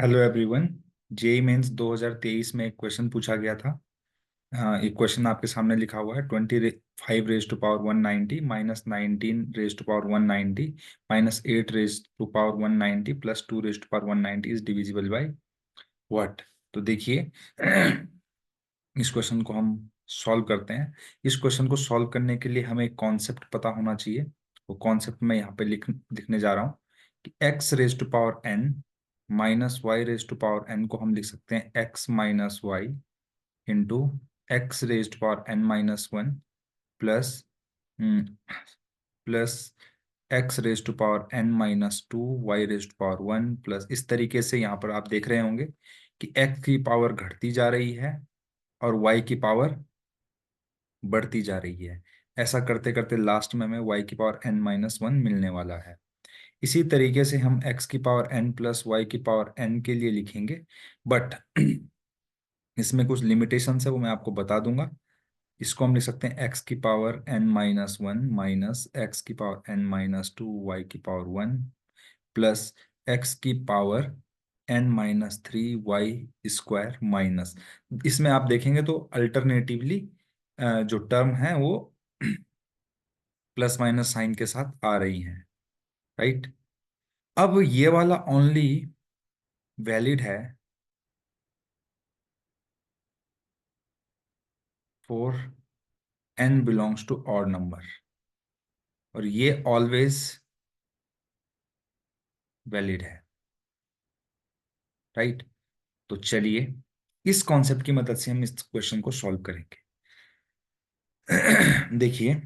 Hello everyone. JEE mains 2023 में एक question पूछा गया था। एक क्वेश्चन आपके सामने लिखा हुआ है 25 raise to power 190 minus 19 raise to power 190 minus 8 raise to power 190 plus 2 raise to power 190 is divisible by what. तो देखिए इस क्वेश्चन को हम सॉल्व करते हैं। इस क्वेश्चन को सॉल्व करने के लिए हमें एक कॉन्सेप्ट पता होना चाहिए। वो कॉन्सेप्ट मैं यहाँ पे लिखने जा रहा हूँ कि x raise to power n minus y raise to power n को हम लिख सकते हैं x minus y into x raise to power n minus one plus plus x raise to power n minus two y raise to power one plus इस तरीके से यहाँ पर आप देख रहे होंगे कि x की पावर घटती जा रही है और y की पावर बढ़ती जा रही है। ऐसा करते करते लास्ट में हमें y की पावर n माइनस वन मिलने वाला है। इसी तरीके से हम x की पावर n प्लस वाई की पावर n के लिए लिखेंगे, बट इसमें कुछ लिमिटेशंस है, वो मैं आपको बता दूंगा। इसको हम लिख सकते हैं x की power n minus one minus x की power n minus two y की पावर वन प्लस एक्स की power n minus three y square minus. इसमें आप देखेंगे तो अल्टरनेटिवली जो टर्म है वो प्लस माइनस साइन के साथ आ रही हैं, राइट। अब ये वाला ओनली वैलिड है for n belongs to odd number और ये ऑलवेज वैलिड है, राइट। तो चलिए इस कॉन्सेप्ट की मदद से हम इस क्वेश्चन को सॉल्व करेंगे। देखिए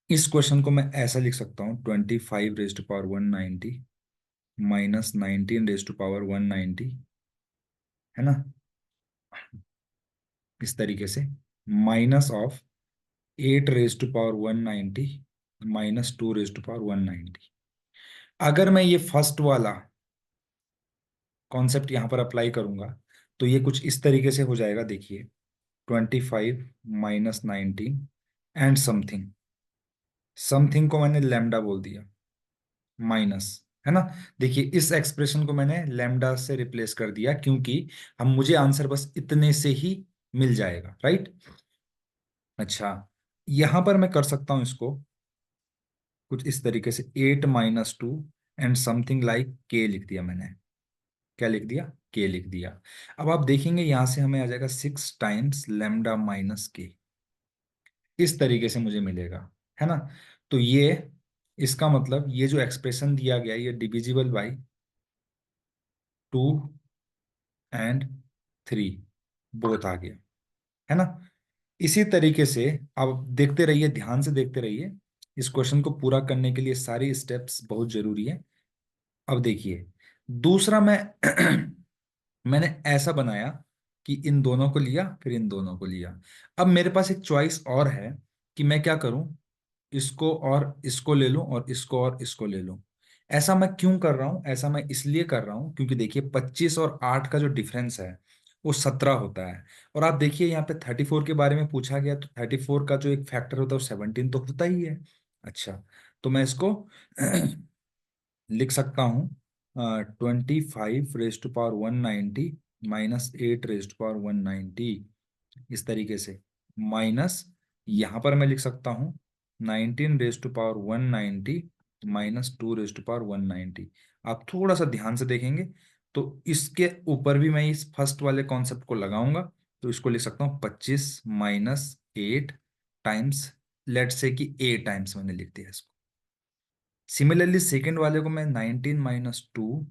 इस क्वेश्चन को मैं ऐसा लिख सकता हूँ 25 raise to power 190 minus 19 raise to power 190, है ना, इस तरीके से minus of 8 raise to power 190 minus 2 raise to power 190। अगर मैं ये फर्स्ट वाला कॉन्सेप्ट यहाँ पर अप्लाई करूंगा तो ये कुछ इस तरीके से हो जाएगा। देखिए 25 माइनस 19 एंड समथिंग, समथिंग को मैंने लैम्डा बोल दिया माइनस, है ना। देखिए इस एक्सप्रेशन को मैंने लैम्डा से रिप्लेस कर दिया क्योंकि हम मुझे आंसर बस इतने से ही मिल जाएगा, राइट। अच्छा, यहां पर मैं कर सकता हूं इसको कुछ इस तरीके से 8 minus two and something like के लिख दिया मैंने। क्या लिख दिया? के लिख दिया। अब आप देखेंगे यहां से हमें आ जाएगा 6 टाइम्स लैम्डा माइनस के, इस तरीके से मुझे मिलेगा, है ना। तो ये इसका मतलब ये जो एक्सप्रेशन दिया गया ये डिविजिबल बाई 2 एंड 3 बोथ आ गया, है ना। इसी तरीके से आप देखते रहिए, ध्यान से देखते रहिए। इस क्वेश्चन को पूरा करने के लिए सारी स्टेप्स बहुत जरूरी है। अब देखिए दूसरा मैं मैंने ऐसा बनाया कि इन दोनों को लिया फिर इन दोनों को लिया। अब मेरे पास एक चॉइस और है कि मैं क्या करूं, इसको और इसको ले लूं और इसको और इसको ले लूं। ऐसा मैं क्यों कर रहा हूं? ऐसा मैं इसलिए कर रहा हूं क्योंकि देखिए 25 और 8 का जो डिफरेंस है वो 17 होता है। और आप देखिए यहाँ पे 34 के बारे में पूछा गया तो 34 का जो एक फैक्टर होता है वो 17 तो होता ही है। अच्छा, तो मैं इसको लिख सकता हूँ 25 raise to power 190 minus 8 raise to power 190, इस तरीके से माइनस यहाँ पर मैं लिख सकता हूँ 19 raise to power 190 minus 2 raise to power 190। आप थोड़ा सा ध्यान से देखेंगे तो इसके ऊपर भी मैं इस फर्स्ट वाले कॉन्सेप्ट को लगाऊंगा। तो इसको लिख सकता हूँ 25 माइनस 8 टाइम्स, लेट से कि ए टाइम्स मैंने लिख दिया इसको। सिमिलरली सेकेंड वाले को मैं 19 माइनस टू,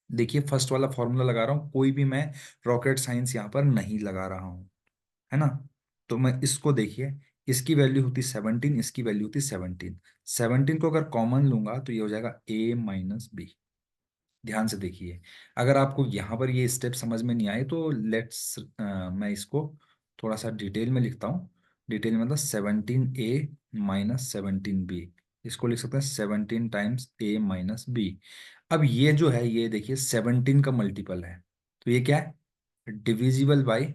देखिए फर्स्ट वाला फॉर्मूला लगा रहा हूँ, कोई भी मैं रॉकेट साइंस यहाँ पर नहीं लगा रहा हूँ, है ना। तो मैं इसको देखिए, इसकी वैल्यू होती 17, इसकी वैल्यू होती 17। 17 को अगर कॉमन लूंगा तो ये हो जाएगा a माइनस बी। ध्यान से देखिए, अगर आपको यहाँ पर ये स्टेप समझ में नहीं आए तो लेट्स मैं इसको थोड़ा सा डिटेल में लिखता हूँ। डिटेल में मतलब 17a माइनस 17b, इसको लिख सकते हैं 17 टाइम्स a माइनस b। अब ये जो है ये देखिए 17 का मल्टीपल है, तो ये क्या है, डिविजिबल बाई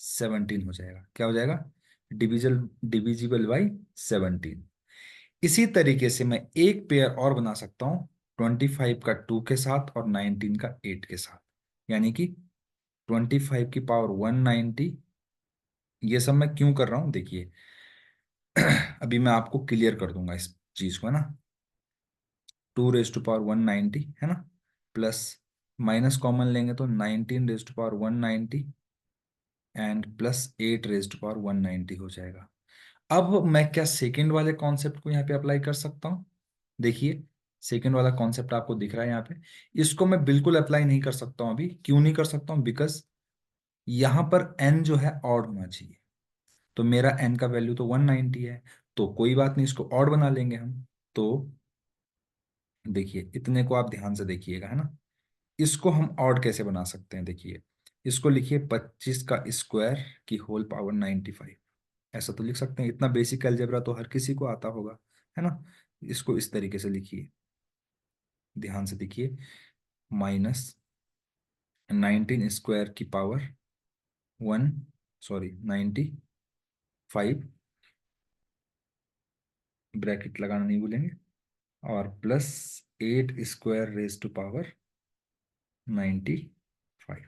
17 हो जाएगा। क्या हो जाएगा? Divisible by 17। इसी तरीके से मैं एक पेयर और बना सकता हूं 25 का 2 के साथ और 19 का 8 के साथ, यानी कि 25 की पावर 190। ये सब मैं क्यों कर रहा हूं देखिए, अभी मैं आपको क्लियर कर दूंगा इस चीज को, है ना। 2 रेज टू पावर 190, है ना, प्लस माइनस कॉमन लेंगे तो 19 raise to power 190 and plus 8 raise to power 190 हो जाएगा। अब मैं क्या सेकंड वाले कॉन्सेप्ट को यहाँ पे अप्लाई कर सकता हूँ? देखिए, सेकंड वाला कॉन्सेप्ट आपको दिख रहा है यहाँ पे। इसको मैं बिल्कुल अप्लाई नहीं कर सकता हूँ अभी। क्यों नहीं कर सकता हूँ? बिकॉज यहाँ पर n जो है ऑड होना चाहिए। तो मेरा n का वैल्यू तो 190 है, तो कोई बात नहीं, इसको ऑड बना लेंगे हम। तो देखिए, इतने को आप ध्यान से देखिएगा, है ना। इसको हम ऑड कैसे बना सकते हैं? देखिए, इसको लिखिए 25 का स्क्वायर की होल पावर 95। ऐसा तो लिख सकते हैं, इतना बेसिक अलजेब्रा तो हर किसी को आता होगा, है ना। इसको इस तरीके से लिखिए, ध्यान से देखिए, माइनस 19 स्क्वायर की पावर 95, ब्रैकेट लगाना नहीं भूलेंगे, और plus 8 square raise to power 95।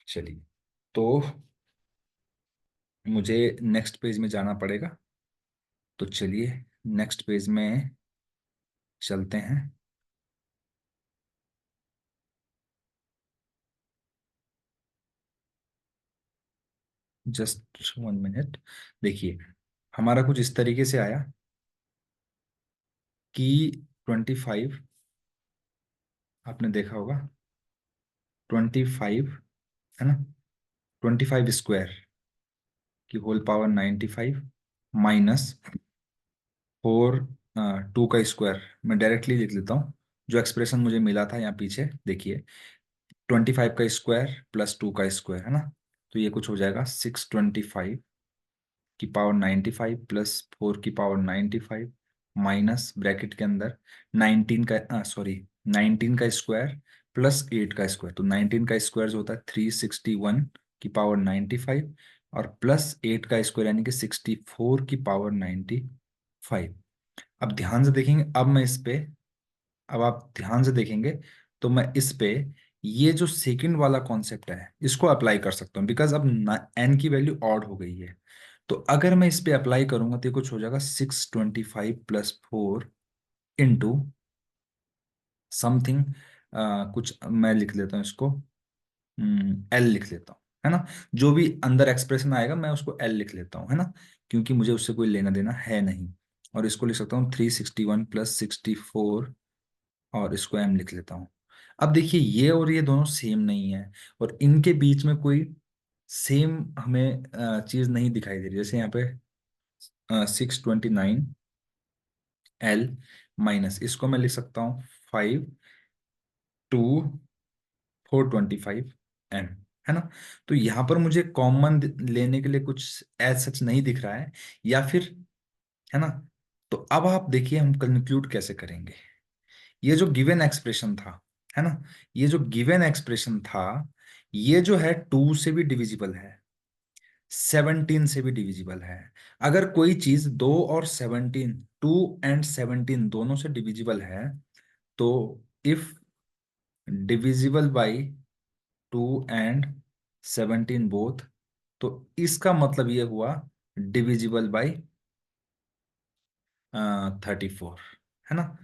चलिए, तो मुझे नेक्स्ट पेज में जाना पड़ेगा, तो चलिए नेक्स्ट पेज में चलते हैं। Just 1 minute. देखिए, हमारा कुछ इस तरीके से आया कि 25, आपने देखा होगा 25, है ना, 25 स्क्वायर की होल पावर 95 माइनस 4, 2 का स्क्वायर। मैं डायरेक्टली लिख लेता हूँ, जो एक्सप्रेशन मुझे मिला था यहाँ पीछे देखिए, 25 का स्क्वायर प्लस 2 का स्क्वायर, है ना। तो ये कुछ हो जाएगा 625 की पावर 95 प्लस 4 की पावर 95 माइनस ब्रैकेट के अंदर 19 का स्क्वायर प्लस 8 का स्क्वायर। तो 19 का स्क्वायर जो होता है 361 की पावर 95, और प्लस 8 का स्क्वायर यानी कि 64 की पावर 95। अब ध्यान से देखेंगे, अब आप ध्यान से देखेंगे तो मैं इस पे ये जो सेकंड वाला कॉन्सेप्ट है इसको अप्लाई कर सकता हूँ, बिकॉज अब n की वैल्यू ऑड हो गई है। तो अगर मैं इस पे अप्लाई करूंगा तो ये कुछ हो जाएगा 625 + 4 इंटू समथिंग, कुछ मैं लिख लेता हूँ इसको, एल लिख लेता हूँ, है ना। जो भी अंदर एक्सप्रेशन आएगा मैं उसको एल लिख लेता हूँ, है ना, क्योंकि मुझे उससे कोई लेना देना है नहीं। और इसको लिख सकता हूँ 361 + 64, और इसको एम लिख लेता हूँ। अब देखिए, ये और ये दोनों सेम नहीं है, और इनके बीच में कोई सेम हमें चीज नहीं दिखाई दे रही। जैसे यहाँ पे 629 L माइनस, इसको मैं लिख सकता हूँ 5 2 425 M, है ना। तो यहाँ पर मुझे कॉमन लेने के लिए कुछ एज सच नहीं दिख रहा है, या फिर, है ना। तो अब आप देखिए हम कंक्लूड कैसे करेंगे। ये जो गिवन एक्सप्रेशन था, है ना, ये जो गिवन एक्सप्रेशन था, ये जो है 2 से भी डिविजिबल है, 17 से भी डिविजिबल है। अगर कोई चीज 2 और 17, 2 एंड 17 दोनों से डिविजिबल है, तो if divisible by 2 and 17 both, तो इसका मतलब ये हुआ डिविजिबल बाई 34, है ना।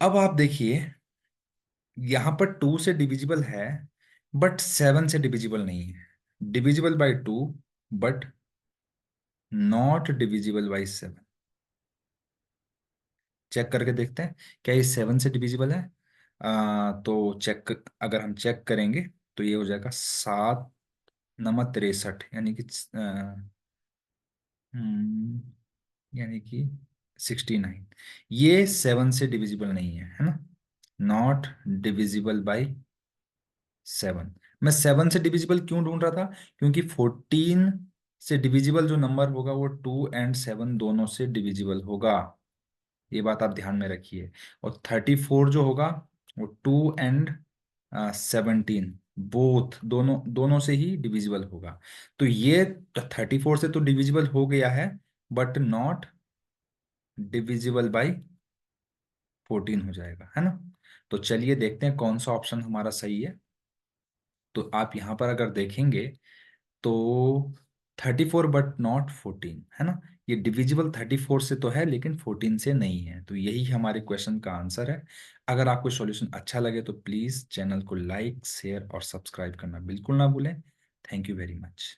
अब आप देखिए, यहां पर 2 से डिविजिबल है बट 7 से डिविजिबल नहीं है। Divisible by 2 but not divisible by 7। Check करके देखते हैं क्या ये 7 से डिविजिबल है। तो चेक, अगर हम चेक करेंगे तो ये हो जाएगा 7 × 63, यानी कि 69। ये 7 से डिविजिबल नहीं है ना, नॉट डिविजिबल बाई 7। मैं 7 से डिविजिबल क्यों ढूंढ रहा था? क्योंकि 14 से डिविजिबल जो नंबर होगा वो 2 एंड 7 दोनों से डिविजिबल होगा। ये बात आप ध्यान में रखिए। और 34 जो होगा वो 2 एंड 17 बोथ, दोनों दोनों से ही डिविजिबल होगा। तो ये 34 से तो डिविजिबल हो गया है, बट नॉट डिविजिबल बाई 14 हो जाएगा, है ना। तो चलिए देखते हैं कौन सा ऑप्शन हमारा सही है। तो आप यहाँ पर अगर देखेंगे तो 34 बट नॉट 14, है ना। ये डिविजिबल 34 से तो है लेकिन 14 से नहीं है, तो यही हमारे क्वेश्चन का आंसर है। अगर आपको सॉल्यूशन अच्छा लगे तो प्लीज चैनल को लाइक शेयर और सब्सक्राइब करना बिल्कुल ना भूलें। Thank you very much.